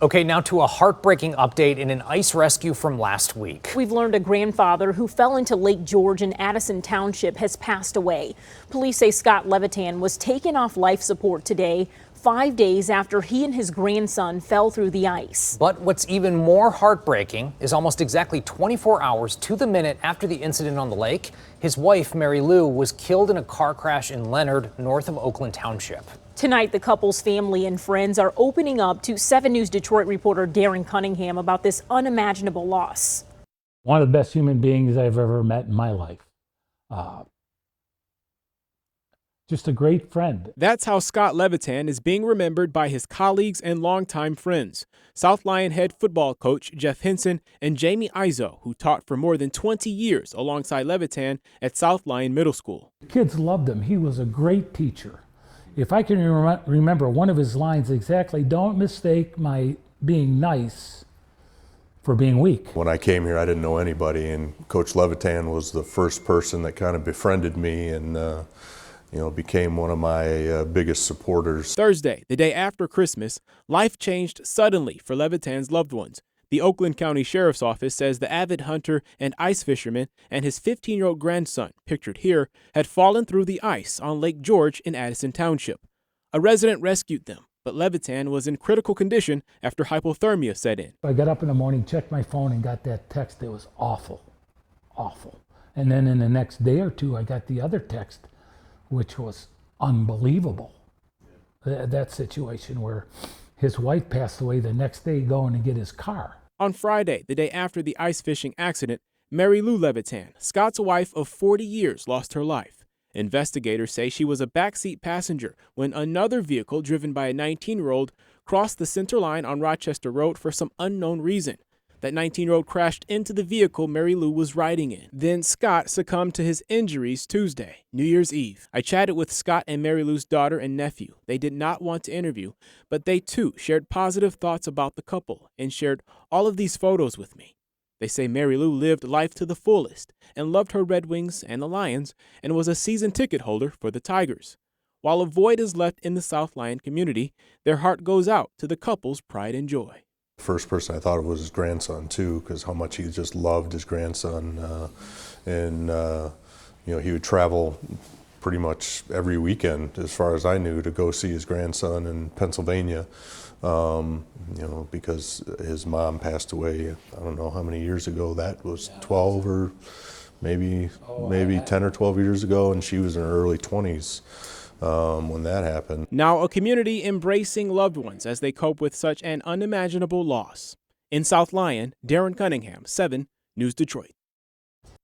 Okay, now to a heartbreaking update in an ice rescue from last week. We've learned a grandfather who fell into Lake George in Addison Township has passed away. Police say Scott Levitan was taken off life support today, 5 days after he and his grandson fell through the ice. But what's even more heartbreaking is almost exactly 24 hours to the minute after the incident on the lake, his wife, Marylou, was killed in a car crash in Leonard, north of Oakland Township. Tonight, the couple's family and friends are opening up to 7 News Detroit reporter Darren Cunningham about this unimaginable loss. One of the best human beings I've ever met in my life. Just a great friend. That's how Scott Levitan is being remembered by his colleagues and longtime friends. South Lyon head football coach Jeff Henson and Jamie Izo, who taught for more than 20 years alongside Levitan at South Lyon Middle School. Kids loved him. He was a great teacher. If I can remember one of his lines exactly, don't mistake my being nice for being weak. When I came here, I didn't know anybody, and Coach Levitan was the first person that kind of befriended me and became one of my biggest supporters. Thursday, the day after Christmas, life changed suddenly for Levitan's loved ones. The Oakland County Sheriff's Office says the avid hunter and ice fisherman and his 15-year-old grandson, pictured here, had fallen through the ice on Lake George in Addison Township. A resident rescued them, but Levitan was in critical condition after hypothermia set in. I got up in the morning, checked my phone, and got that text. It was awful, awful. And then in the next day or two, I got the other text, which was unbelievable. That situation where his wife passed away the next day going to get his car. On Friday, the day after the ice fishing accident, Marylou Levitan, Scott's wife of 40 years, lost her life. Investigators say she was a backseat passenger when another vehicle driven by a 19-year-old crossed the center line on Rochester Road for some unknown reason. That 19-year-old crashed into the vehicle Marylou was riding in. Then Scott succumbed to his injuries Tuesday, New Year's Eve. I chatted with Scott and Marylou's daughter and nephew. They did not want to interview, but they too shared positive thoughts about the couple and shared all of these photos with me. They say Marylou lived life to the fullest and loved her Red Wings and the Lions and was a season ticket holder for the Tigers. While a void is left in the South Lyon community, their heart goes out to the couple's pride and joy. First person I thought of was his grandson too, because how much he just loved his grandson, he would travel pretty much every weekend, as far as I knew, to go see his grandson in Pennsylvania, because his mom passed away. I don't know how many years ago that was, 12 or maybe 10 or 12 years ago, and she was in her early 20s. When that happened. Now a community embracing loved ones as they cope with such an unimaginable loss. In South Lyon, Darren Cunningham, 7 News Detroit.